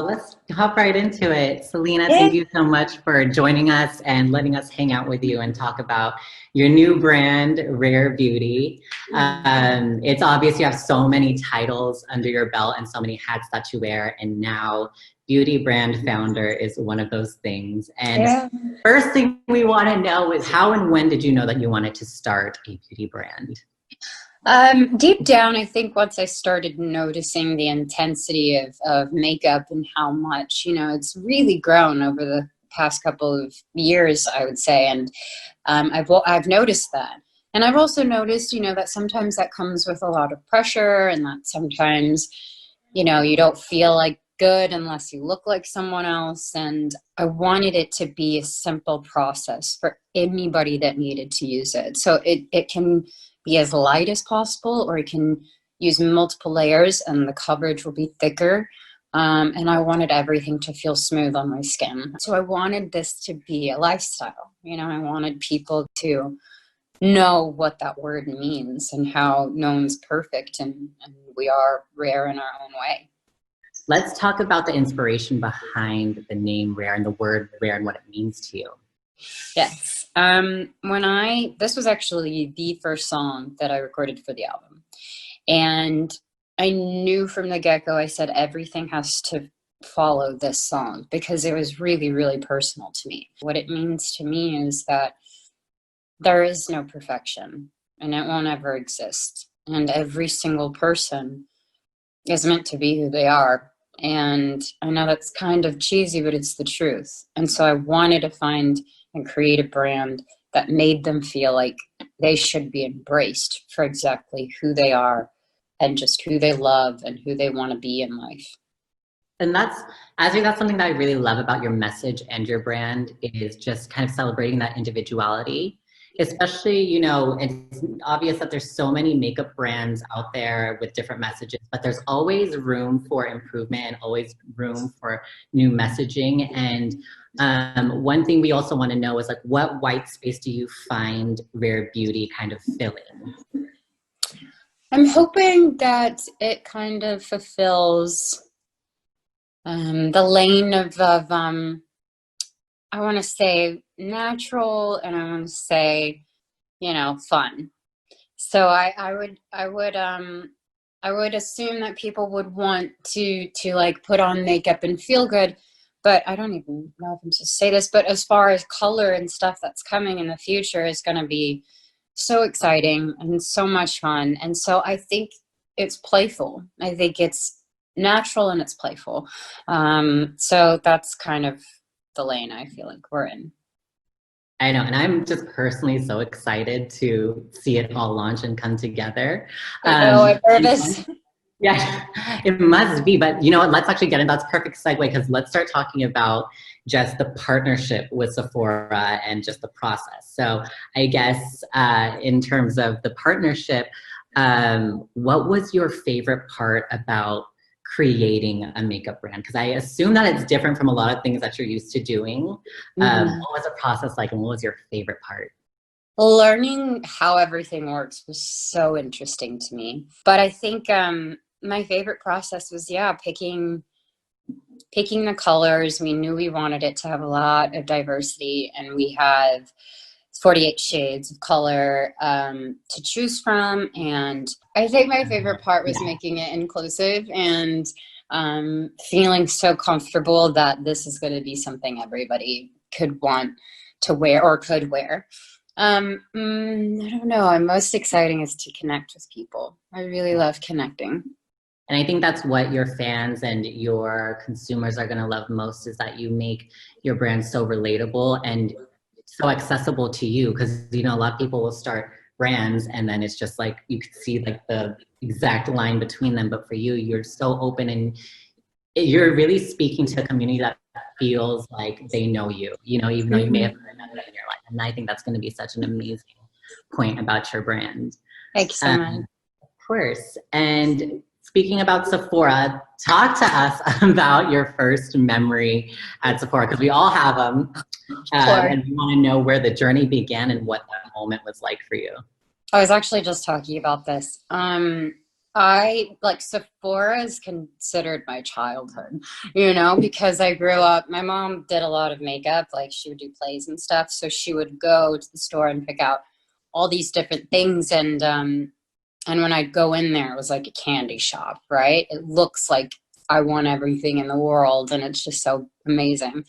let's hop right into it. Selena, Yeah. thank you so much for joining us and letting us hang out with you and talk about your new brand, Rare Beauty. It's obvious you have so many titles under your belt and so many hats that you wear, and now beauty brand founder is one of those things. And Yeah. first thing we want to know is how and when did you know that you wanted to start a beauty brand? Deep down, I think once I started noticing the intensity of makeup and how much, it's really grown over the past couple of years, I would say. And I've noticed that. And I've also noticed, that sometimes that comes with a lot of pressure and that sometimes, you don't feel like good unless you look like someone else. And I wanted it to be a simple process for anybody that needed to use it. So it can be as light as possible, or it can use multiple layers and the coverage will be thicker. And I wanted everything to feel smooth on my skin. So I wanted this to be a lifestyle. I wanted people to know what that word means and how no one's perfect and we are rare in our own way. Let's talk about the inspiration behind the name Rare and the word rare and what it means to you. Yes. This was actually the first song that I recorded for the album. And I knew from the get-go, I said, everything has to follow this song because it was really, really personal to me. What it means to me is that there is no perfection and it won't ever exist. And every single person is meant to be who they are. And I know that's kind of cheesy, but it's the truth. And so I wanted to find and create a brand that made them feel like they should be embraced for exactly who they are and just who they love and who they want to be in life. And I think that's something that I really love about your message and your brand is just kind of celebrating that individuality. Especially, it's obvious that there's so many makeup brands out there with different messages, but there's always room for improvement and always room for new messaging. And one thing we also want to know is what white space do you find Rare Beauty kind of filling? I'm hoping that it kind of fulfills the lane of I want to say natural and I want to say, fun. So I would assume that people would want to like put on makeup and feel good, but I don't even know if I'm supposed to say this, but as far as color and stuff that's coming in the future is going to be so exciting and so much fun. And so I think it's playful. I think it's natural and it's playful. So that's kind of the lane I feel like we're in. I know, and I'm just personally so excited to see it all launch and come together. I know, I'm nervous. Yeah, it must be. But you know what? Let's actually get in. That's perfect segue because let's start talking about just the partnership with Sephora and just the process. So I guess in terms of the partnership, what was your favorite part about creating a makeup brand? Because I assume that it's different from a lot of things that you're used to doing. What was the process like and what was your favorite part? Learning how everything works was so interesting to me. But I think my favorite process was, picking the colors. We knew we wanted it to have a lot of diversity, and we have 48 shades of color to choose from. And I think my favorite part was making it inclusive and feeling so comfortable that this is going to be something everybody could want to wear or could wear. I don't know. I'm most exciting is to connect with people. I really love connecting. And I think that's what your fans and your consumers are going to love most is that you make your brand so relatable and so accessible to you. Because, a lot of people will start brands and then it's just like you could see like the exact line between them. But for you, you're so open and you're really speaking to a community that feels like they know you, even though you may have heard of it in your life. And I think that's going to be such an amazing point about your brand. Thank you so much. Of course. And speaking about Sephora, talk to us about your first memory at Sephora, because we all have them. Sure. And we want to know where the journey began and what that moment was like for you. I was actually just talking about this. I like Sephora is considered my childhood, you know, because I grew up, my mom did a lot of makeup, like she would do plays and stuff. So she would go to the store and pick out all these different things. And when I'd go in there, it was like a candy shop, right? It looks like I want everything in the world and it's just so amazing.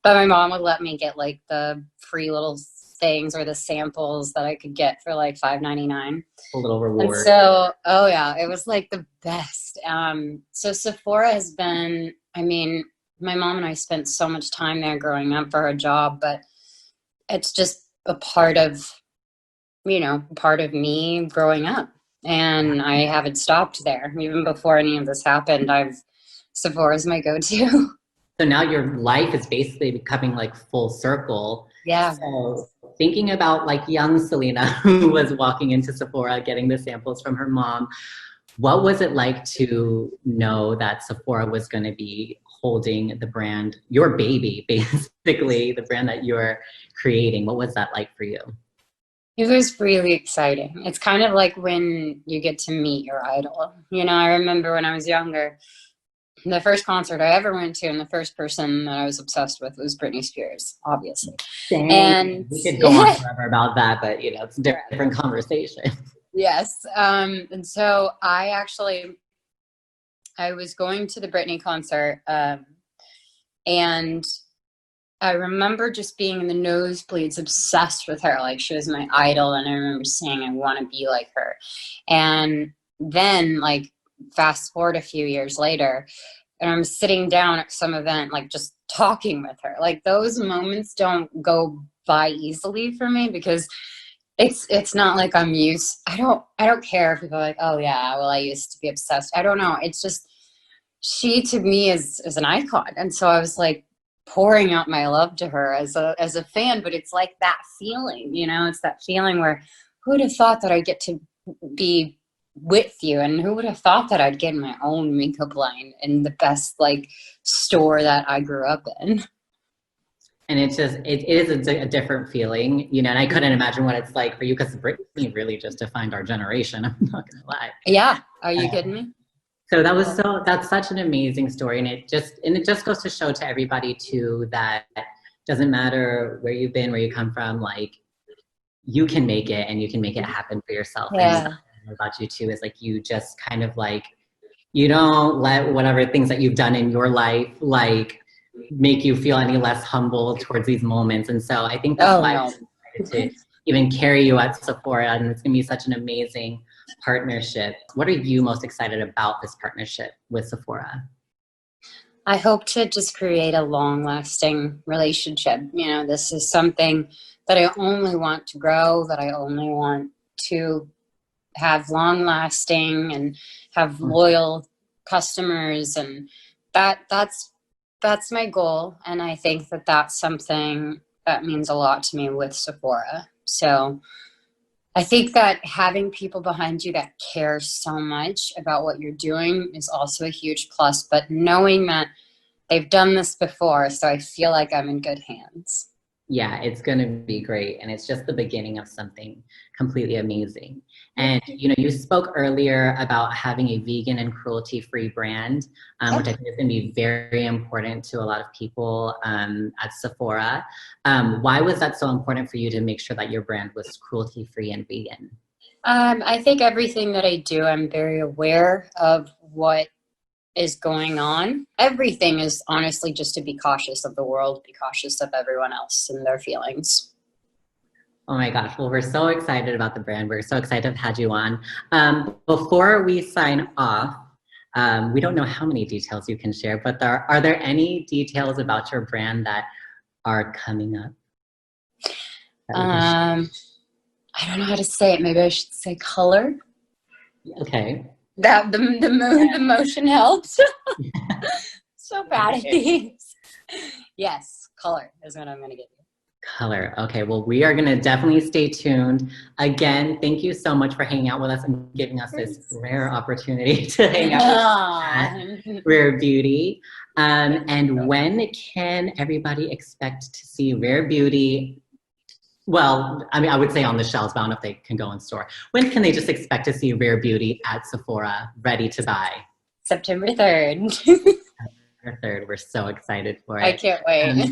But my mom would let me get like the free little things or the samples that I could get for like $5.99. A little And reward. so, oh yeah, it was like the best. So Sephora has been, I mean, my mom and I spent so much time there growing up for her job, but it's just a part of, you know, part of me growing up. And I haven't stopped there. Even before any of this happened, Sephora's my go-to. So now your life is basically becoming like full circle. Yeah. So thinking about like young Selena who was walking into Sephora getting the samples from her mom, what was it like to know that Sephora was going to be holding the brand, your baby, basically the brand that you're creating? What was that like for you? It was really exciting. It's kind of like when you get to meet your idol. You know, I remember when I was younger, the first concert I ever went to and the first person that I was obsessed with was Britney Spears, obviously. Dang. And We could go on forever about that, but you know, it's a different conversation. yes. And so I was going to the Britney concert, and I remember just being in the nosebleeds, obsessed with her. Like she was my idol. And I remember saying, I want to be like her. And then like fast forward a few years later, and I'm sitting down at some event, like just talking with her. Like those moments don't go by easily for me because it's not like I don't care if people are like, oh yeah, well I used to be obsessed. I don't know. It's just she to me is an icon. And so I was like pouring out my love to her as a fan, but it's like that feeling, you know, it's that feeling where who would have thought that I'd get to be with you, and who would have thought that I'd get my own makeup line in the best like store that I grew up in. And it's just, it is a different feeling, you know, and I couldn't imagine what it's like for you because Britney really just defined our generation. I'm not going to lie. Yeah. Are you kidding me? So that's such an amazing story. And it just goes to show to everybody too, that doesn't matter where you've been, where you come from, like you can make it and you can make it happen for yourself. And Yeah. something about you too is like, you just kind of like, you don't let whatever things that you've done in your life, like make you feel any less humble towards these moments. And so I think that's why I'm excited to even carry you at Sephora, and it's gonna be such an amazing partnership. What are you most excited about this partnership with Sephora? I hope to just create a long lasting relationship. You know, this is something that I only want to grow, that I only want to have long lasting and have loyal customers. And that's my goal. And I think that that's something that means a lot to me with Sephora. So I think that having people behind you that care so much about what you're doing is also a huge plus, but knowing that they've done this before, so I feel like I'm in good hands. Yeah, it's going to be great. And it's just the beginning of something completely amazing. And, you know, you spoke earlier about having a vegan and cruelty-free brand, which I think is going to be very important to a lot of people at Sephora. Why was that so important for you to make sure that your brand was cruelty-free and vegan? I think everything that I do, I'm very aware of what is going on. Everything is honestly just to be cautious of the world, be cautious of everyone else and their feelings. Oh my gosh. Well, we're so excited about the brand. We're so excited to have had you on. Before we sign off, we don't know how many details you can share, but are there any details about your brand that are coming up? I don't know how to say it. Maybe I should say color. Okay. That the motion helps. So bad at these. Yes, color is what I'm going to give you. Color. Okay. Well, we are going to definitely stay tuned. Again, thank you so much for hanging out with us and giving us this rare opportunity to hang out with Rare Beauty. And when can everybody expect to see Rare Beauty Well, I mean, I would say on the shelves, but I don't know if they can go in store. When can they just expect to see Rare Beauty at Sephora, ready to buy? September 3rd. Or third, we're so excited for I it. can't wait.